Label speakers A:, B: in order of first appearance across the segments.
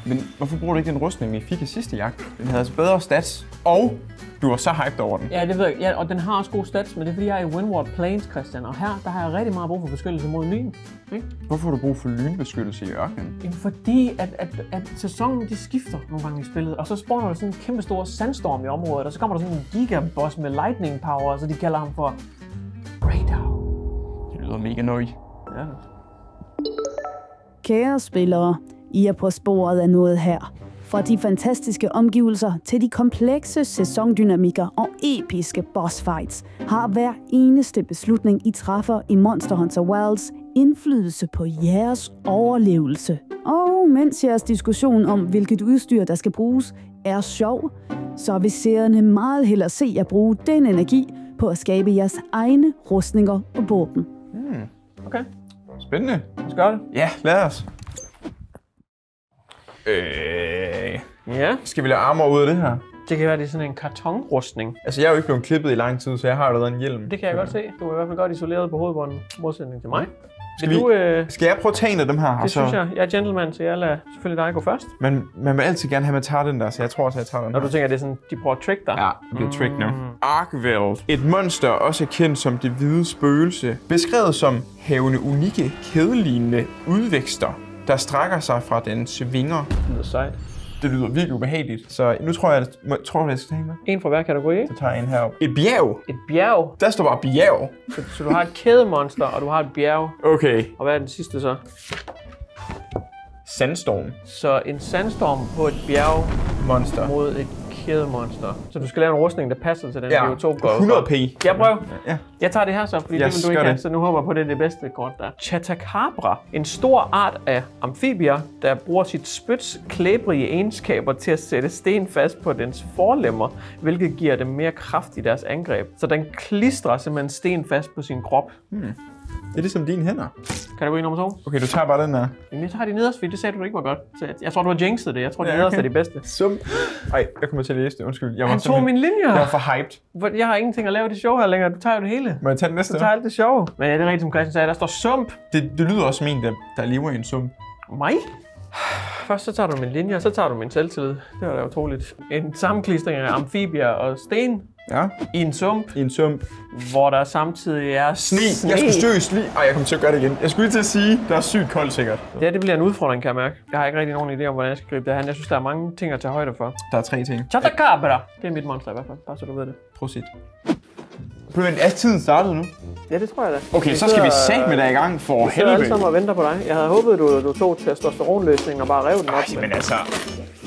A: Men hvorfor bruger du ikke den rustning, vi fik i sidste jagt? Den havde altså bedre stats, og du var så hyped over den.
B: Ja, det ved jeg. Ja, og den har også gode stats, men det er fordi, jeg er i Windward Plains, Christian. Og her, der har jeg rigtig meget brug for beskyttelse mod lyn. Ikke?
A: Hvorfor har du brug for lynbeskyttelse i ørkenen?
B: Jamen, fordi at sæsonen, de skifter nogle gange i spillet. Og så spawner der sådan en kæmpe stor sandstorm i området, og så kommer der sådan en gigaboss med lightning power, så de kalder ham for Radar.
A: Det lyder mega nøj.
B: Ja.
C: Kære spillere, I er på sporet af noget her. Fra de fantastiske omgivelser til de komplekse sæsondynamikker og episke bossfights har hver eneste beslutning, I træffer i Monster Hunter Wilds indflydelse på jeres overlevelse. Og mens jeres diskussion om, hvilket udstyr der skal bruges, er sjov, så vil seerne meget hellere se jer bruge den energi på at skabe jeres egne rustninger og våben.
B: Okay,
A: Spændende.
B: lad os gøre det.
A: Ja, lad os.
B: Ja,
A: Skal vi lade armor ud af det her?
B: det kan være, det er sådan en kartonrustning.
A: Altså, jeg er jo ikke blevet klippet i lang tid, så jeg har allerede en hjelm.
B: Det kan jeg godt se. Du er i hvert fald godt isoleret på hovedbunden, modsætning til mig.
A: Skal jeg prøve at tage en af dem her?
B: Det synes jeg. Jeg er gentleman, så jeg lader selvfølgelig dig gå først.
A: Men man vil altid gerne have, at man tager den der, så jeg tror også, jeg tager den.
B: Når du tænker, at det er sådan, de prøver at trick dig.
A: Ja, det bliver trick nu. Arkveld. Et monster, også kendt som det hvide spøgelse. Beskrevet som havende unikke, kædelignende udvækster, der strækker sig fra dens vinger.
B: Det lyder sejt.
A: Det lyder virkelig ubehageligt. Så nu tror jeg, jeg skal tage med.
B: En fra hver kategori.
A: Så tager jeg en herop. Et bjerg.
B: Et bjerg.
A: Der står bare bjerg.
B: Så du har et kædemonster, og du har et bjerg.
A: Okay.
B: Og hvad er den sidste så?
A: Sandstorm.
B: Så en sandstorm på et bjerg
A: Monster.
B: mod et kædemonster. Så du skal lave en rustning, der passer til den biotop.
A: 100 p.
B: Jeg prøver.
A: Ja.
B: Jeg tager det her så, fordi det vil du ikke have, så nu håber jeg på, at det er det bedste kort der. Chotacabra. En stor art af amfibier, der bruger sit spyts klæbrige egenskaber til at sætte sten fast på dens forlemmer, hvilket giver dem mere kraft i deres angreb. Så den klistrer simpelthen sten fast på sin krop.
A: Det er ligesom dine hænder.
B: Kategori nummer 2.
A: Okay, du tager bare den der.
B: Jamen, jeg tager de nederst, fordi det sagde du ikke var godt. Så jeg tror, du har jinxet det. Jeg tror, de nederst er de bedste.
A: Sum. Ej, jeg kommer til at læse det. Undskyld. Jeg var
B: Han tog min linjer.
A: Jeg var for hyped.
B: Jeg har ingenting at lave det sjove her længere. Du tager jo det hele.
A: Må jeg tage det næste?
B: Du tager alt det sjove. Men ja, det er rigtigt, som Christian sagde. Der står sump.
A: Det lyder også som en, der lever i en sump.
B: Mig? Først så tager du min linje, og så tager du min selvtillid. Det var da utroligt. En sammenklistring af amfibier og sten
A: Ja.
B: i en sump,
A: I en sump.
B: hvor der samtidig er
A: Sne. Jeg skal støge sne. Ej, jeg kommer til at gøre det igen. Jeg skulle lige til at sige, der er sygt koldt sikkert.
B: Ja, det bliver en udfordring, kan jeg mærke. Jeg har ikke rigtig nogen idé om, hvordan jeg skal gribe det her. Jeg synes, der er mange ting at tage højde for.
A: Der er 3 ting.
B: Chotacabra! Det er mit monster i hvert fald, bare så du ved det.
A: Prosit. Men er tiden startet nu?
B: Ja, det tror jeg da.
A: Okay, så skal vi satme dig i gang for
B: helvede. Vi sidder alle
A: helvede.
B: sammen og venter på dig. Jeg havde håbet, du tog testosteronløsningen og bare rev den op.
A: Ej, men altså.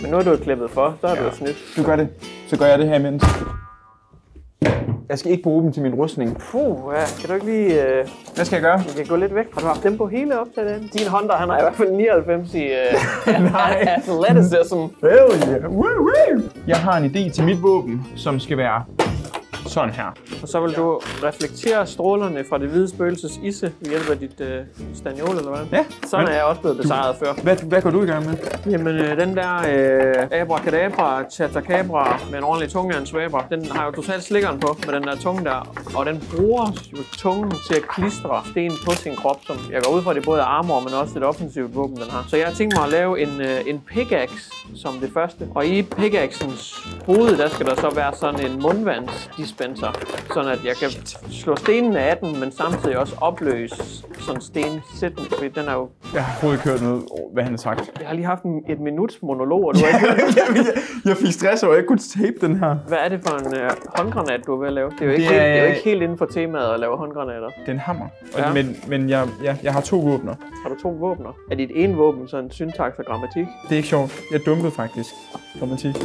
B: Men nu er du jo klippet for, så er du jo snydt.
A: Du gør det. Så gør jeg det her imens. Jeg skal ikke bruge dem til min rustning.
B: Puh, ja. Kan du ikke lige...
A: Hvad skal jeg gøre?
B: Vi kan gå lidt væk. Har du haft dem på hele op til den? Din Hunter, han har i hvert fald 99 i athleticism.
A: Hell yeah. Woo, woo. Jeg har en idé til mit våben, som skal være sådan her.
B: Og så vil du reflektere strålerne fra det hvide spøgelses isse ved hjælp af dit staniol, eller hvad?
A: Ja.
B: Sådan er jeg også blevet besejret før.
A: Hvad går du i gang med?
B: Jamen, den der abracadabra, chotacabra med en ordentlig tunge af en swaber, den har jo totalt slikkeren på med den der tunge der. Og den bruger jo tungen til at klistre sten på sin krop, som jeg går ud fra, det er både armor, men også et offensivt våben, den har. Så jeg har tænkt mig at lave en pickaxe som det første. Og i pickaxens hoved, der skal der så være sådan en mundvandsdispenser, sådan at jeg kan slå stenene af den, men samtidig også opløse sådan stensætten, fordi den er jo...
A: Jeg har overhovedet kørt noget, hvad han har sagt.
B: Jeg har lige haft et minuts monolog, og du har ikke...
A: Jeg fik stress over, at jeg ikke kunne tape den her.
B: Hvad er det for en håndgranat, du er ved at lave? Det er jo ikke helt inden for temaet at lave håndgranater.
A: Det er en hammer.
B: Ja.
A: Men jeg har 2 våbner.
B: Har du 2 våbner? Er dit ene våben sådan syntaks og grammatik?
A: Det er ikke sjovt. Jeg dumpede faktisk. Grammatik.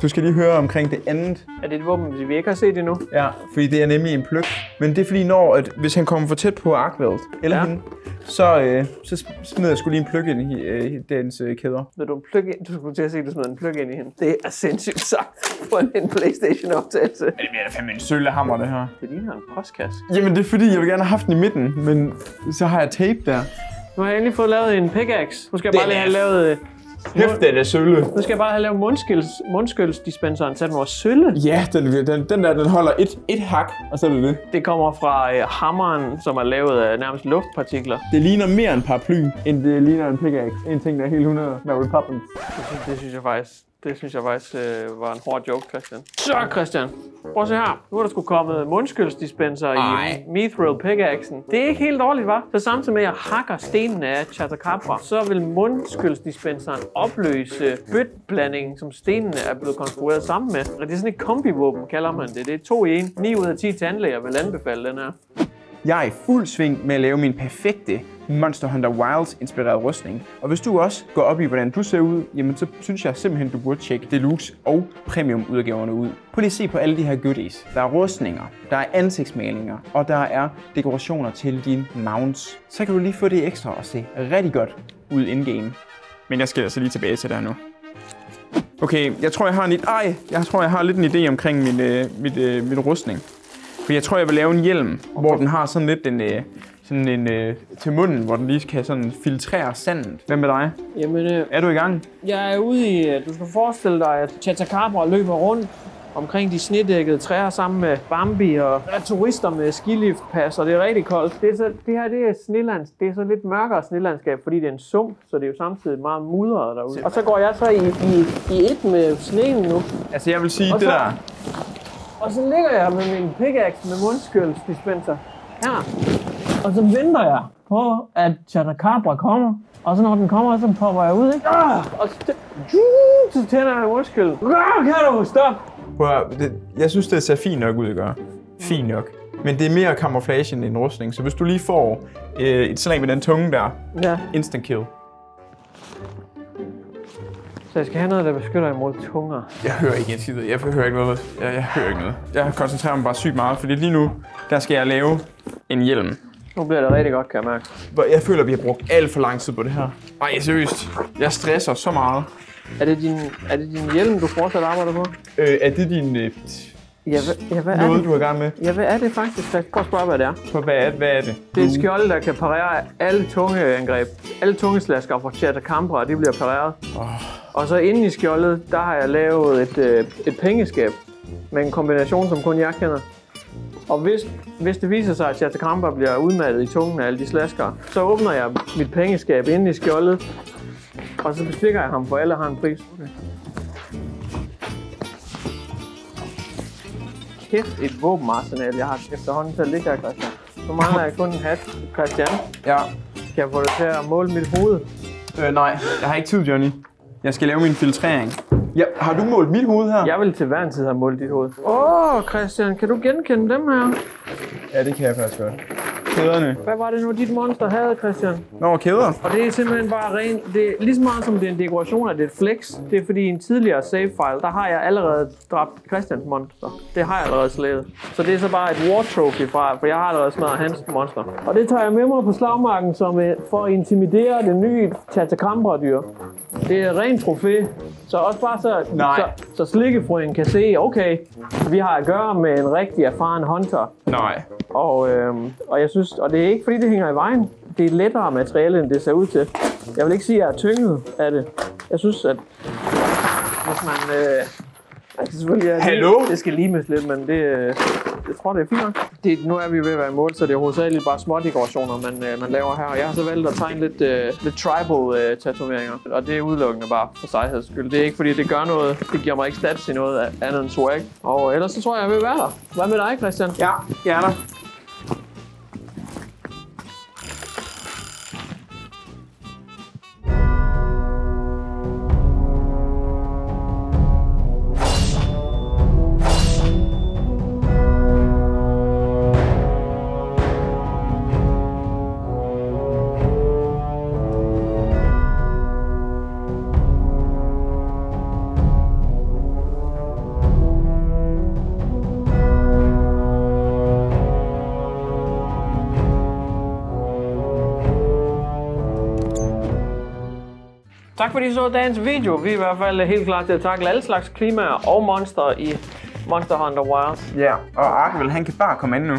A: Du skal lige høre omkring det andet.
B: Er det et våben, vi ikke har set endnu?
A: Ja, fordi det er nemlig en pløk. Men det er fordi, hvis han kommer for tæt på Arkveld, eller hende, så smider jeg sgu lige en pløk ind i dens kæder.
B: Når du skulle til at sige, at du smider en pløk ind i hende. Det er sindssygt sagt på en PlayStation-optagelse.
A: Men det bliver da fandme en søllehammer, det her.
B: Det ligner en postkasse.
A: Jamen, det er fordi, jeg vil gerne have haft den i midten, men så har jeg tape der.
B: Nu har jeg endelig fået lavet en pickaxe. Nu skal jeg bare lige have lavet
A: Hæft, den er sølle.
B: Nu skal jeg bare have lavet mundskyldsdispenseren, så den var sølle.
A: Ja, den holder et hak, og så er det.
B: Det kommer fra hammeren, som er lavet af nærmest luftpartikler.
A: Det ligner mere en paraply, end det ligner en pickaxe. En ting, der er helt 100 Mary Poppins.
B: Det synes jeg faktisk var en hård joke, Christian. Så Christian, prøv at se her. Nu er der sgu kommet mundskyldsdispenser i Mithril pickaxen. Det er ikke helt dårligt, hva'? Så samtidig med at jeg hakker stenene af Chatacabra, så vil mundskyldsdispenseren opløse bøtblandingen, som stenene er blevet konstrueret sammen med. Og det er sådan et kombivåben, kalder man det. Det er 2 i 1. 9 ud af 10 tandlæger vil anbefale den her.
A: Jeg er i fuld sving med at lave min perfekte Monster Hunter Wilds inspireret rustning. Og hvis du også går op i, hvordan du ser ud, jamen så synes jeg simpelthen, du burde tjekke Deluxe og Premium udgaverne ud. Prøv lige at se på alle de her goodies. Der er rustninger, der er ansigtsmalinger, og der er dekorationer til dine mounts. Så kan du lige få det ekstra og se rigtig godt ud in-game. Men jeg skal altså lige tilbage til der nu. Okay, jeg tror, jeg har lidt en idé omkring min rustning. For jeg tror, jeg vil lave en hjelm, hvor den har sådan lidt en til munden, hvor den lige kan sådan filtrere sandet. Hvad med dig?
B: Jamen,
A: er du i gang?
B: Jeg er ude i, du skal forestille dig, at Chatacabra løber rundt omkring de snedækkede træer sammen med Bambi, og der er turister med skiliftpas, og det er rigtig koldt. Det her er snelands. Det er så lidt mørkere snelandskab, fordi det er en sump, så det er jo samtidig meget mudret derude. Og så går jeg så i et med sneen nu.
A: Altså jeg vil sige det der.
B: Og så ligger jeg med min pickaxe med mundskyldsdispenser her. Og så venter jeg på, at Chatacabra kommer. Og så når den kommer, så popper jeg ud, ikke? Og så tænder jeg mundskylden. Kan du stoppe?
A: Jeg synes, det ser fint nok ud at gøre. Fint nok. Men det er mere camouflage end en rustning. Så hvis du lige får et slag med den tunge der, instant kill.
B: Så jeg skal have noget, der beskytter imod tunger.
A: Jeg hører ikke en skid. Jeg hører ikke noget. Jeg hører ikke noget. Jeg koncentrerer mig bare sygt meget, fordi lige nu, der skal jeg lave en hjelm.
B: Nu bliver det rigtig godt, kan jeg mærke.
A: Jeg føler, at vi har brugt alt for lang tid på det her. Ej, seriøst. Jeg stresser så meget.
B: Er det din hjelm, du fortsat arbejder på?
A: Er det din...
B: hvad er
A: noget,
B: det?
A: du er i gang med?
B: Ja, hvad er det faktisk? Prøv at spørge, hvad det er.
A: Hvad er det?
B: Det er et skjold, der kan parere alle tungeangreb. Alle tungeslasker fra Chatacabra, de bliver pareret. Og så inde i skjoldet, der har jeg lavet et pengeskab med en kombination, som kun jeg kender. Og hvis det viser sig, at Chatacabra bliver udmattet i tungen af alle de slasker, så åbner jeg mit pengeskab inde i skjoldet, og så bestikker jeg ham, for alle har en pris. Okay. Kæft et våbenarsenal, jeg har efterhånden til at ligge her, Christian. Så mangler jeg kun en hat, Christian.
A: Ja.
B: Kan jeg få det til at måle mit hoved?
A: Nej, jeg har ikke tid, Johnny. Jeg skal lave min filtrering. Ja, har du målt mit hoved her?
B: Jeg vil til hver en tid have målt dit hoved. Christian, kan du genkende dem her?
A: Ja, det kan jeg faktisk godt. Kæderne.
B: Hvad var det nu, dit monster havde, Christian?
A: Nå, kæder. Og
B: det er simpelthen bare rent. Det er lige så meget som det er en dekoration, at det er et flex. Det er fordi i en tidligere save-file, der har jeg allerede dræbt Christians monster. Det har jeg allerede slædet. Så det er så bare et war trophy fra, for jeg har allerede smadret hans monster. Og det tager jeg med mig på slagmarken for at intimidere det nye Chatacabra-dyr. Det er rent trofæ. Så også bare så slikkefrøen kan se, okay, vi har at gøre med en rigtig erfaren hunter.
A: Nej.
B: Og jeg synes, og det er ikke fordi det hænger i vejen. Det er lettere materiale, end det ser ud til. Jeg vil ikke sige, at jeg er tynget af det. Jeg synes, at hvis man... selvfølgelig det skal limes lidt, men jeg tror, det er fint nok. Nu er vi ved at være i mål, så det er hovedsageligt bare små dekorationer, man laver her. Jeg har så valgt at tegne lidt tribal tatoveringer, og det er udelukkende bare for sejheds skyld. Det er ikke fordi, det gør noget. Det giver mig ikke stats i noget andet end swag. Og ellers så tror jeg vil være der. Hvad med dig, Christian?
A: Ja, jeg er der.
B: Tak fordi I så dagens video. Vi er i hvert fald helt klar til at tackle alle slags klimaer og monster i Monster Hunter Wilds.
A: Ja, og Arkevel, han kan bare komme ind nu.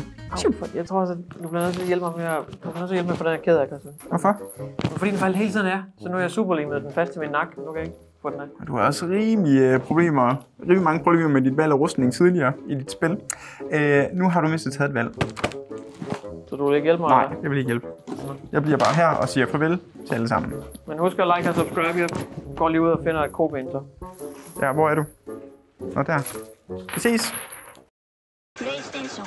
B: Jeg tror også, at du bliver nødt til at hjælpe mig med på den her kæde her, Christian.
A: Hvorfor?
B: Fordi den faldt hele tiden af, så nu er jeg superlimet den fast til min nakke. Nu kan jeg ikke få den af.
A: Du har også rimelig mange problemer med dit valg af rustning tidligere i dit spil. Nu har du mistet taget et valg.
B: Så du vil ikke hjælpe mig?
A: Nej, jeg vil ikke hjælpe. Jeg bliver bare her og siger farvel til alle sammen.
B: Men husk at like og subscribe. Jeg går lige ud og finder et koben så.
A: Ja, hvor er du? Nå, der. Vi ses!
D: PlayStation